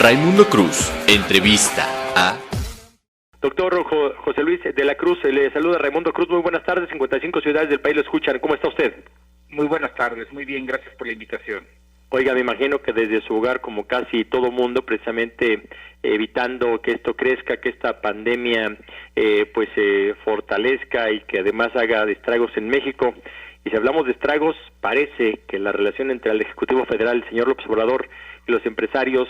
Raimundo Cruz, entrevista a... Doctor José Luis de la Cruz, le saluda Raimundo Cruz, muy buenas tardes, 55 ciudades del país lo escuchan, ¿cómo está usted? Muy buenas tardes, muy bien, gracias por la invitación. Oiga, me imagino que desde su hogar, como casi todo mundo, precisamente evitando que esto crezca, que esta pandemia se fortalezca y que además haga estragos en México. Y si hablamos de estragos, parece que la relación entre el Ejecutivo Federal, el señor López Obrador, y los empresarios,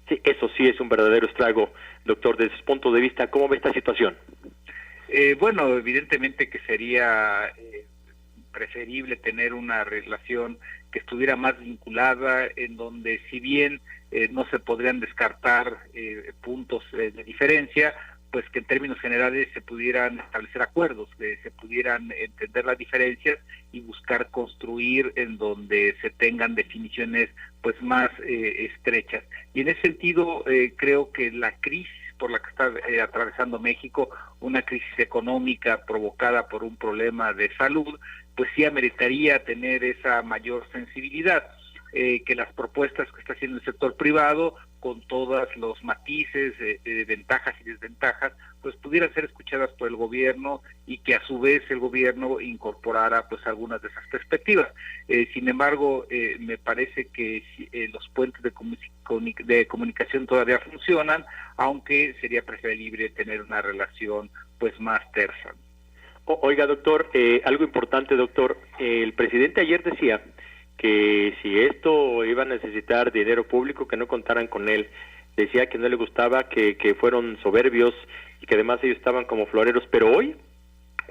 sí, eso sí es un verdadero estrago. Doctor, desde su punto de vista, ¿cómo ve esta situación? Bueno, evidentemente que sería preferible tener una relación que estuviera más vinculada, en donde si bien no se podrían descartar puntos de diferencia, pues que en términos generales se pudieran establecer acuerdos, se pudieran entender las diferencias y buscar construir en donde se tengan definiciones pues más estrechas. Y en ese sentido creo que la crisis por la que está atravesando México, una crisis económica provocada por un problema de salud, pues sí ameritaría tener esa mayor sensibilidad, que las propuestas que está haciendo el sector privado, con todos los matices, ventajas y desventajas, pues pudieran ser escuchadas por el gobierno y que a su vez el gobierno incorporara pues algunas de esas perspectivas. Sin embargo, me parece que los puentes de comunicación todavía funcionan, aunque sería preferible tener una relación pues más tersa. Oiga, doctor, algo importante, doctor, el presidente ayer decía que si esto iba a necesitar dinero público, que no contaran con él. Decía que no le gustaba, que fueron soberbios y que además ellos estaban como floreros, pero hoy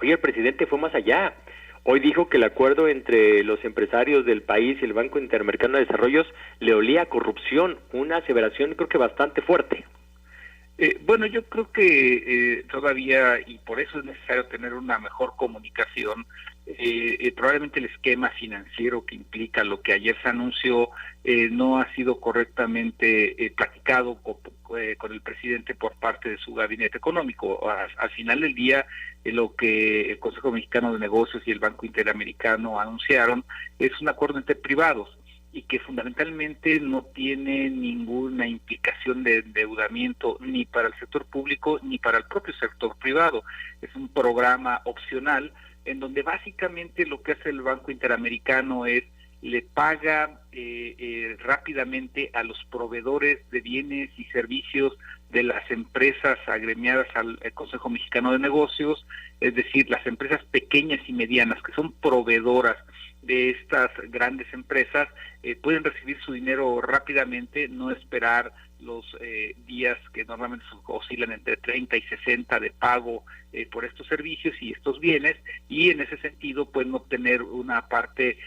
el presidente fue más allá. Hoy dijo que el acuerdo entre los empresarios del país y el Banco Interamericano de Desarrollo le olía a corrupción, una aseveración creo que bastante fuerte. Bueno, yo creo que todavía, y por eso es necesario tener una mejor comunicación, probablemente el esquema financiero que implica lo que ayer se anunció no ha sido correctamente platicado con el presidente por parte de su gabinete económico. Al final del día, lo que el Consejo Mexicano de Negocios y el Banco Interamericano anunciaron es un acuerdo entre privados, y que fundamentalmente no tiene ninguna implicación de endeudamiento ni para el sector público ni para el propio sector privado. Es un programa opcional en donde básicamente lo que hace el Banco Interamericano es le paga rápidamente a los proveedores de bienes y servicios de las empresas agremiadas al Consejo Mexicano de Negocios, es decir, las empresas pequeñas y medianas que son proveedoras de estas grandes empresas, pueden recibir su dinero rápidamente, no esperar los días que normalmente oscilan entre 30 y 60 de pago por estos servicios y estos bienes, y en ese sentido pueden obtener una parte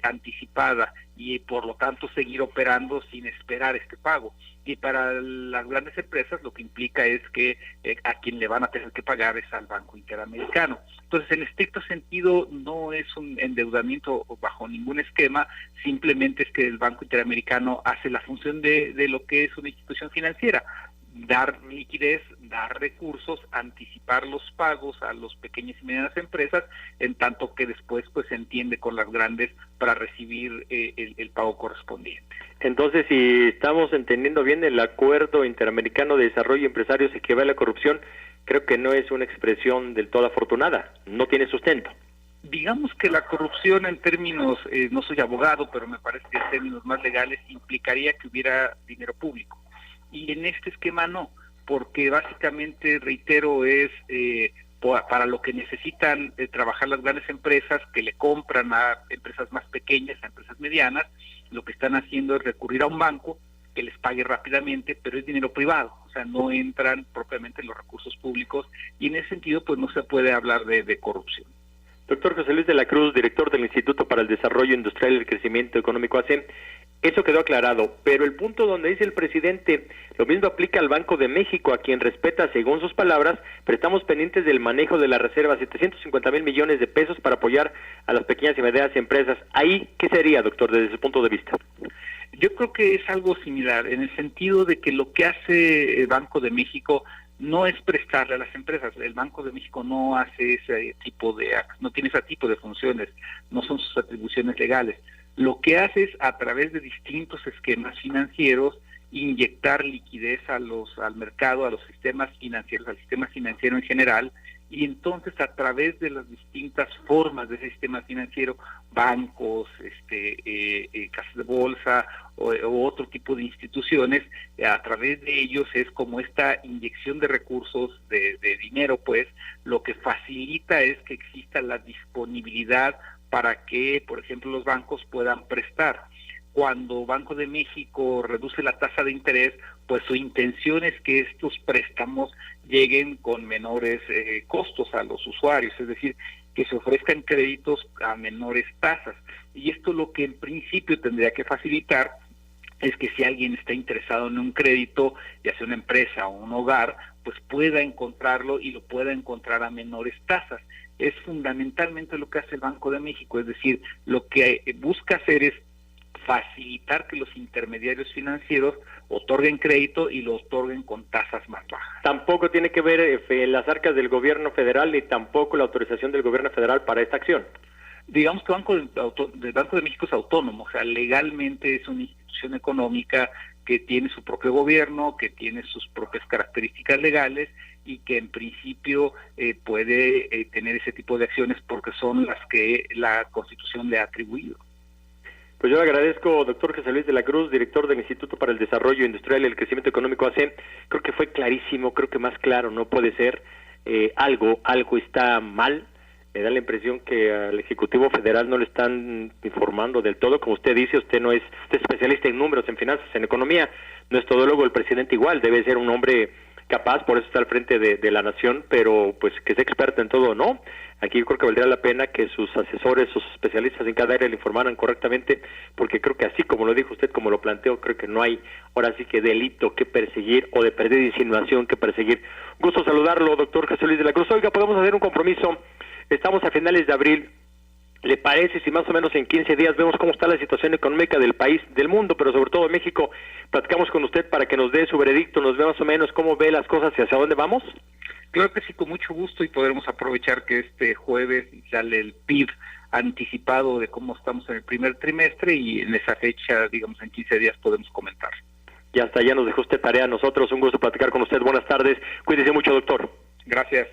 anticipada y por lo tanto seguir operando sin esperar este pago. Y para las grandes empresas lo que implica es que a quien le van a tener que pagar es al Banco Interamericano. Entonces, en estricto sentido, no es un endeudamiento bajo ningún esquema, simplemente es que el Banco Interamericano hace la función de lo que es una institución financiera: dar liquidez, dar recursos, anticipar los pagos a las pequeñas y medianas empresas, en tanto que después pues se entiende con las grandes para recibir el pago correspondiente. Entonces, si estamos entendiendo bien, el Acuerdo Interamericano de Desarrollo y Empresarios equivale a la corrupción, creo que no es una expresión del todo afortunada, no tiene sustento. Digamos que la corrupción en términos, no soy abogado, pero me parece que en términos más legales implicaría que hubiera dinero público. Y en este esquema no, porque básicamente, reitero, es para lo que necesitan trabajar las grandes empresas que le compran a empresas más pequeñas, a empresas medianas. Lo que están haciendo es recurrir a un banco que les pague rápidamente, pero es dinero privado, o sea, no entran propiamente en los recursos públicos, y en ese sentido pues no se puede hablar de corrupción. Doctor José Luis de la Cruz, director del Instituto para el Desarrollo Industrial y el Crecimiento Económico ACE, eso quedó aclarado, pero el punto donde dice el presidente, lo mismo aplica al Banco de México, a quien respeta según sus palabras, pero estamos pendientes del manejo de la reserva, 750,000 millones de pesos para apoyar a las pequeñas y medianas empresas. ¿Ahí qué sería, doctor, desde su punto de vista? Yo creo que es algo similar, en el sentido de que lo que hace el Banco de México no es prestarle a las empresas. El Banco de México no hace no tiene ese tipo de funciones, no son sus atribuciones legales. Lo que hace es, a través de distintos esquemas financieros, inyectar liquidez al mercado, a los sistemas financieros, al sistema financiero en general, y entonces a través de las distintas formas de ese sistema financiero, bancos, casas de bolsa o otro tipo de instituciones, a través de ellos es como esta inyección de recursos, de dinero, pues, lo que facilita es que exista la disponibilidad para que, por ejemplo, los bancos puedan prestar. Cuando Banco de México reduce la tasa de interés, pues su intención es que estos préstamos lleguen con menores costos a los usuarios, es decir, que se ofrezcan créditos a menores tasas. Y esto lo que en principio tendría que facilitar es que si alguien está interesado en un crédito, ya sea una empresa o un hogar, pues pueda encontrarlo y lo pueda encontrar a menores tasas. Es fundamentalmente lo que hace el Banco de México, es decir, lo que busca hacer es facilitar que los intermediarios financieros otorguen crédito y lo otorguen con tasas más bajas. Tampoco tiene que ver las arcas del gobierno federal ni tampoco la autorización del gobierno federal para esta acción. Digamos que el Banco de México es autónomo, o sea, legalmente es una institución económica que tiene su propio gobierno, que tiene sus propias características legales y que en principio puede tener ese tipo de acciones porque son las que la Constitución le ha atribuido. Pues yo le agradezco, doctor José Luis de la Cruz, director del Instituto para el Desarrollo Industrial y el Crecimiento Económico AC. Creo que fue clarísimo, creo que más claro no puede ser. Algo está mal. Me da la impresión que al Ejecutivo Federal no le están informando del todo. Como usted dice, usted es especialista en números, en finanzas, en economía. No es todólogo, el presidente igual, debe ser un hombre capaz, por eso está al frente de la nación, pero pues que sea experto en todo, ¿no? Aquí yo creo que valdría la pena que sus asesores, sus especialistas en cada área le informaran correctamente, porque creo que así como lo dijo usted, como lo planteó, creo que no hay ahora sí que delito que perseguir o de perder insinuación que perseguir. Gusto saludarlo, doctor José Luis de la Cruz. Oiga, podemos hacer un compromiso, estamos a finales de abril. ¿Le parece si más o menos en 15 días vemos cómo está la situación económica del país, del mundo, pero sobre todo de México? Platicamos con usted para que nos dé su veredicto, nos vea más o menos cómo ve las cosas y hacia dónde vamos. Claro que sí, con mucho gusto, y podremos aprovechar que este jueves sale el PIB anticipado de cómo estamos en el primer trimestre, y en esa fecha, digamos en 15 días, podemos comentar. Ya hasta allá nos dejó usted tarea a nosotros, un gusto platicar con usted, buenas tardes, cuídese mucho, doctor. Gracias.